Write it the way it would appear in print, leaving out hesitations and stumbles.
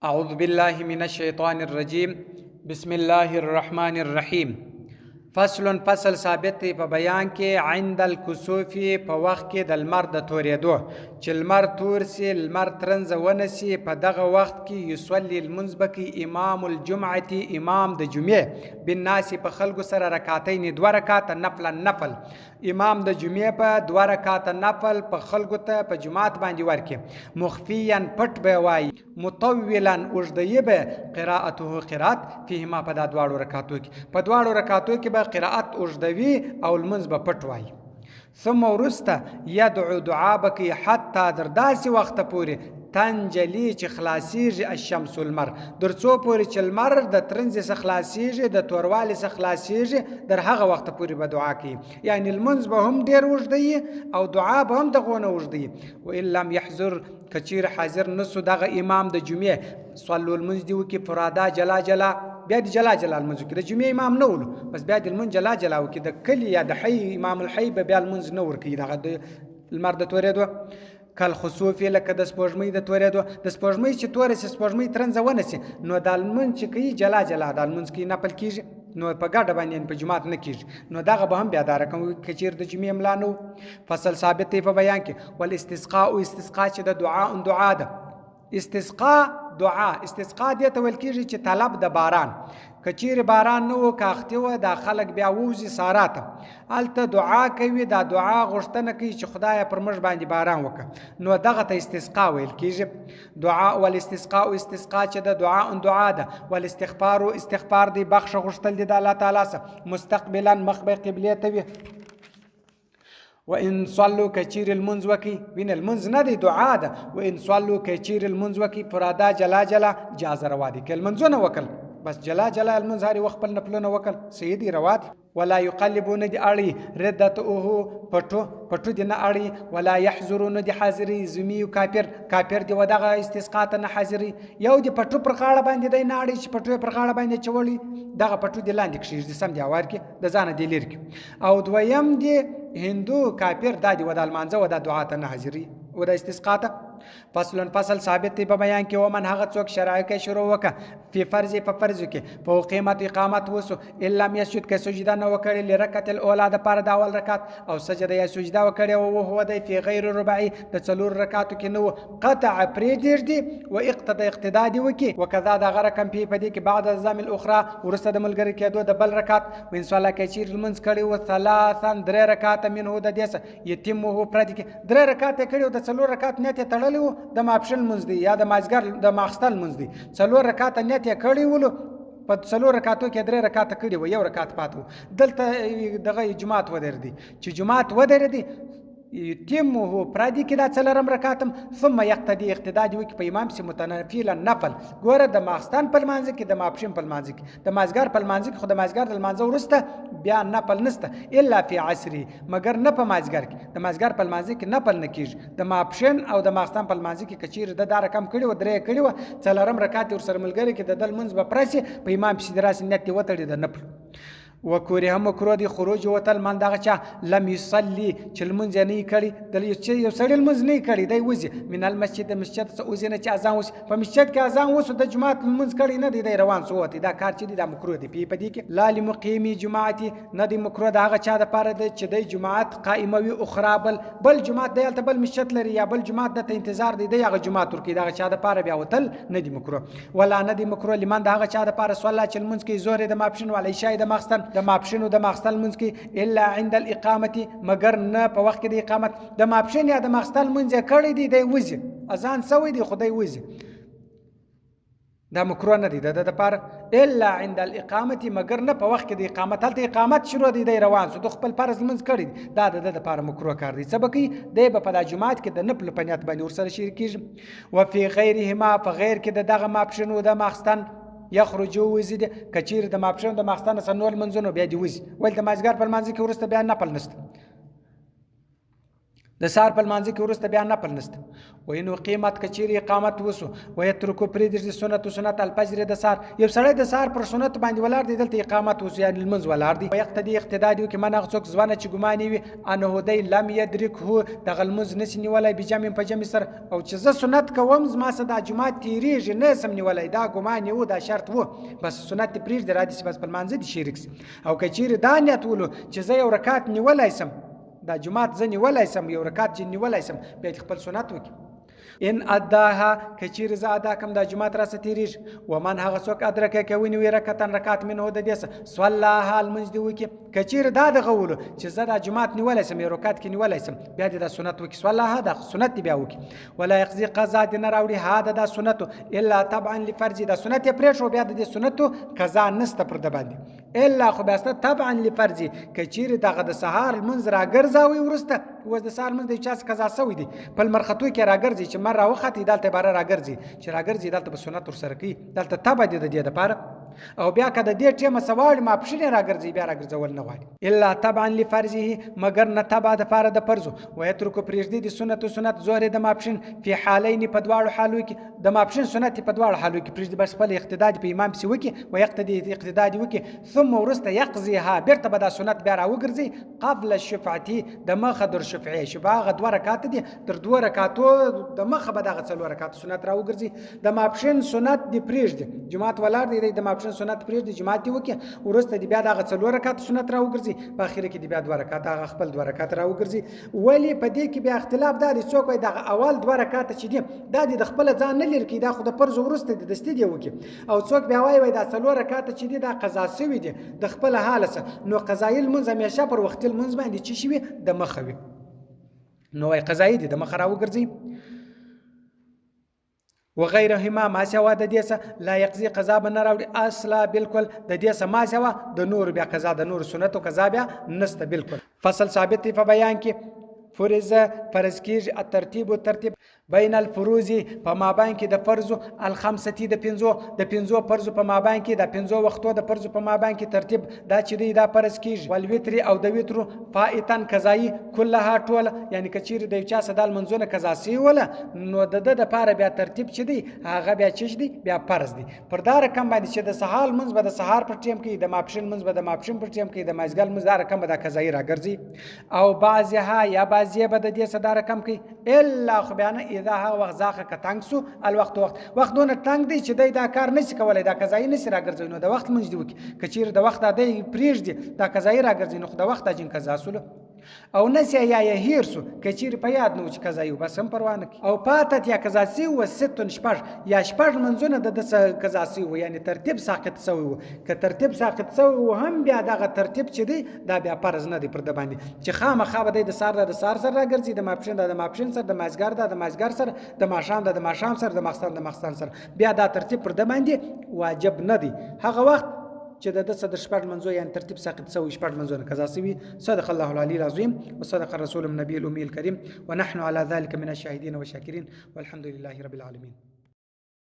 أعوذ بالله من الشيطان الرجيم بسم الله الرحمن الرحیم. فصل ثابت دی په بیان کې عند الکسوف په وخت کې د لمر د تورېدو چې لمر تور سي لمر ترنزه ونسي په دغه وخت کې یصلي المنځ بکي امام الجمعه امام د جمعې بالناس په خلکو سره رکعتین 2 رکعات نفل امام د جمعې په 2 رکعات نفل په خلکو ته په جماعت باندې ورکي مخفيا پټ به وای مطولا اوږدې به قراءته قرات فيهما په دا 2 رکعاتو کې په 2 رکعاتو کې قراءت اوږدوي او لمونځ به پټ وایي. ثم وروسته یدعو دعا بکي حتی در داسې وخته پورې تنجلي چې خلاصیږي الشمس المر در څو پورې چې لمر د ترنځ څخه خلاصیږي د توروالي څخه خلاصیږي در هغه وخت پورې به دعا کوي. یعنی لمونځ به هم ډېر اوږدوي او دعا به هم دغونه اوږدوي. وان لم يحضر کچیر حاضر نسو دغه امام د جمعې صلو المنځ دی وکي فرادا جلا جلا بیا د جلا جلا المنځ کې د جمعې امام نه ولو بس بیا د المنځ جلا جلا وکي د کلی یا د حي امام الحي به بیا المنځ نه ورکي دغه د لمر د تورېدو کل خسوف لکه د سپوږمۍ د تورېدو د سپوږمۍ چې تورې سي سپوږمۍ ترنځه ونسي نو د المنځ چې کوي جلا جلا د المنځ کې نفل کیږي نو په ګډه باندې په جماعت نه کیږي نو دغه به هم بیا دا رقم کچیر د جمعې املا نو. فصل ثابت دی په بیان کې والاستسقاء استسقاء چې د دعا ده استسقاء دعا استسقاء دی ته ویل کیږي چې طلب د باران کچیر باران نو کاخته و د خلک بیا ووزي ساراته الته دعا کوي دا دعا غوښتنه کوي چې خدای پر موږ باندې باران وکړه نو دغه ته استسقاء ویل کیږي. دعا والاستسقاء استسقاء چې د دعا ده والاستغفار استغفار دی بخښ غوښتل دي د الله تعالی سره مستقبلا مخبه قبله ته وي. وان صلوا کچیر المنځ وکي وین المنځ نه دی دعا ده وان صلوا کچیر المنځ وکي فرادا جلا جلا جاز روا دي کله منځونه وکل بس جلا جلا المنځ هاري وخت په نفلونه وکل سیدی روا دي. ولا يقلبون دي اړي ردته پټو دي نه اړي ولا يحذرون دي حاضري زمي کافر دي ودغه استسقاء نه حاضري یو دي پټو پر خاړه باندې دی نه اړي چې پټو پر خاړه باندې چولي دغه پټو دي لاندې کښې دي سم دي اوار کې د ځانه دي لیر کې او دویم دي هندو کافر دادي ودال مانزه ودا دعا ته نه حاضري ودا استسقاء ته. فصل ثابت دی په بیان کې ومن هغه څوک شرع کې شروع وکړه په فرض کې په قیمت اقامت وسو الا لم يسجد کې سجده نه وکړي لرکعت الاولى د پر د اول رکعت او سجده یا سجده وکړي او هو د فی غیر ربعی د څلور رکعاتو کې نو قطع پرې دي او اقتدا دی وکي وکذا د غره کم په دې کې بعد الزام الاخرى ورسته د ملګری کېدو د بل رکعت وین صلی کې چیر المنز کړي او ثلاثا 3 رکعات منه د دې یتیمه پر دې کې 3 رکعات کړي او د څلور رکعات نه ته تړلو د ماپشل منځ دی یا د مازګر د ماخستل منځ دی څلور رکعات نیت یې کړی ولو په څلور رکعاتو کې 3 رکعات کړي و یو رکعات پاتو دلته دغه جماعت ودر دي چې جماعت ودر دي يتمه پرادي کې دا څلورم رکعاتم ثم يقتدي اقتداء دی وکي په امام سي متنفلا نفل ګوره د ماخستان په منځ کې د ماپشن په منځ کې د مازګر په منځ کې خو د مازګر د منځ ورسته بیا نفل نسته الا في عصري مگر نه په مازګر کې د مازګر په منځ کې نفل نه کیږي د ماپشن او د ماخستان په منځ کې کچیر د دار کم کړي و 3 کړي و څلورم رکعات ور سره ملګری کې د دل منځ به پرسي په امام سي دراس نیت وتړي د نفل. وکوره مکرو دی خروج وتل من دغه چا لم يصلي چې المنځ نه کړي د یو سړی المنځ نه کړي دی وځي من المسجد مسجد اوزنه چې اذان وس په مسجد کې اذان وس د جماعت المنځ کړي نه دی روان سوتی دا کار چې دی د مکرو دی په دې کې لا لمقيمي جماعتي نه دی مکرو دغه چا د پاره د چې د جماعت قائموي اخرى بل جماعت دی بل مسجد لري یا بل جماعت د انتظار دی هغه جماعت ورکی دغه چا د پاره بیا وتل نه دی مکرو. ولا نه دی مکرو لمن دغه چا د پاره صلی چې المنځ کې زوره د ماپشن ولا عشاء د مخستن د ماپشن د مخستل منځ کې الا عند الاقامه مگر نه په وخت کې د اقامت د ماپشن یا د مخستل منځ کړي دی وځي اذان سوی دی خدای وځي دا مکروه نه دی د لپاره الا عند الاقامه مگر نه په وخت کې د اقامت هلته اقامت شروع دی روان سو د خپل فرض منځ کړي دا د لپاره مکروه کار دی سبقي دی په د جماعت کې د نفل پنیت باندې ورسره شریک کیږي. او فی غیرهما په غیر کې دغه ماپشن او د مخستن یخرجو وزید کچیر د ماپشن د مخستان سنول منځونو بیا دی وزي ول د مازګر په منځ کې ورسته بیا نفل نشته د سهار په لمانځه کې وروسته بیا نفل نشته وین قیمت کچېرې اقامت وسو ویترکو پرېږدي سنت الفجر د سهار یو سړی د سهار پر سنت باندې ولاړ دی دلته اقامت وسو یعنې لمونځ ولاړ دی ویقتدي اقتدا دي وکړي من هغه څوک ځوانه چې ګمان وي انه دی لم یدرکه دغه لمونځ نسي نیولی بجمع په جمع سره او چې زه سنت کوم زما څه دا جومات تېرېږي نه سم نیولی دا ګمان و دا شرط و بس سنت دې پرېږدي را دي چې بس په لمانځه دې شریک سي او که چېرې دا نیت ولو چې زه یو رکات نیولی سم دا جماعت زه نیولی سم یو رکات چې نیولی سم بیا دې خپل سنت وکړي ان اداها که چیرې زه ادا کړم دا جومات راسه تېرېږي ومن هغه څوک ادرکه که ونیوي رکات منه د دې څه صلاها لمونځ دې وکړي که چیرې دا دغه ولو چې زه دا جومات نیولی سم یو رکات کې نیولی سم بیا دې دا سنت وکړي صلاها دا سنت دې بیا وکړي ولا یقضي قضا دې نه راوړي هذا دا سنتو الا طبعا لفرض دا سنت یې پرېښو بیا د دې سنتو قضا نشته پر ده باندې الا خو بیا سته طبعا لفرض که چیرې دغه د سهار لمونځ راګرځاوي وروسته اوس د سهار لمونځ د یو چا څه قضا سوی دی په لمرختو کې راګرځي چې مر راوختي دلته باره راګرځي چې راګرځي دلته به سنت ورسره کوي دلته تبه دی د دې دپاره او بیا که د دې ټیمه څه واړي ماپښین یې راګرځي بیا راګرځول نه غواړي الا طبعا لفرضه مګر نه تبه دپاره د فرضو ویترکو پرېږدي د سنت ظهر د ماپښین فی حالین په دواړو حالو کې د ماپښین سنت په دواړو حالو کې پرېږدي بس خپل اقتدا دې په امام پسې وکړي ویقتدي اقتدا دې وکړي ثم وروسته یقضیها بېرته به دا سنت بیا راوګرځي قبل الشفعتي د مخه در شفعې شفعه هغه 2 رکاته دي تر 2 رکاتو د مخه به دغه 4 رکاتو سنت راوګرځي د ماپښین سنت دې پرېږدي جماعت ولاړ دی د ماپښین سنت پرېږدي جماعت دې وکړي وروسته دې بیا دغه 4 رکاتو سنت راوګرځي په اخره کې دې بیا 2 رکاته هغه خپل 2 رکاته راوګرځي ولې په دې کې بیا اختلاف دا دی څوک وایي دغه اول 2 رکاته چې دي دا دې د خپله ځان نه لرې کړي دا خو د فرض وروسته دې دستي دې وکړي او څوک بیا وایي دا 4 رکاته چې دي دا قضا سوي دي د خپله حاله څه نو قضایي لمونځ همیشه پر وختي لمونځ باندې څه شي وي د مخه وي نو وایي قضایي دي د مخه راوګرځي وغیرهما ما سوا د دې څه لا یقضي قضا به نه راوړي اصلا بالکل د دې څه ما سوا د نور بیا قضا د نور سنتو قضا بیا نسته بالکل فصل ثابت په بیان کې فرض کېږي الترتیب و ترتیب بین الفروض په مابین کې د فرض الخمسه د پنځو فرض په مابین کې د پنځو وختو د فرض په مابین کې ترتیب دا چې دی دا فرض کېږي والوتر او د وتر فائتن قضایي کلها ټول یعنی کچیر د چا صدال منځونه قضا سی ولا نو د لپاره بیا ترتیب چې دی هغه بیا چې دی بیا فرض دی پر دا رقم باندې چې د سهار منځ به د سهار پر ټیم کې د ماپښین منځ به د ماپښین پر ټیم کې د مازګل منځ دا رقم به د قضایي راګرځي او بعضها یا بعضیه به د دې صدا رقم کې الا خو بیان اذا هغه وخت ځاخه که تنګ سو وخت دونه تنګ دی چې دی دا کار نشي کولی دا قضایي نشي راګرځوي نو د وخت لمونځ دې وکړي که چېرې د وخت دی پرېږدي دا قضایي راګرځي نو خو د وخت اجن قضا سولو او نسی یا هیر سو که چیرې په یاد نه و چې قضایي و بس هم پروا نه کوي او پاتت یا قضا سوي و 6 یا 6 لمونځونه د ده قضا سوي و یعنې ترتیب ساقط سوی و که ترتیب ساقط سوی و هم بیا دغه ترتیب چې دی دا بیا فرض نه دی پر ده باندې چې خامخا به دی د سهار د سهار سره راګرځي د ماپښین د ماپښین سره د مازګر د مازګر سره د ماښام د ماښام سره د ماخستن د ماخستن سره بیا دا ترتیب پر ده باندې واجب نه دی هغه وخت چې د صدر شپږ منځو یعنی ترتیب ساقط سوی شپږ منځونه قضا سوي صدق الله العلي العظيم وصدق الرسول النبي الأمي الكريم ونحن على ذلك من الشاهدين والشاكرين والحمد لله رب العالمين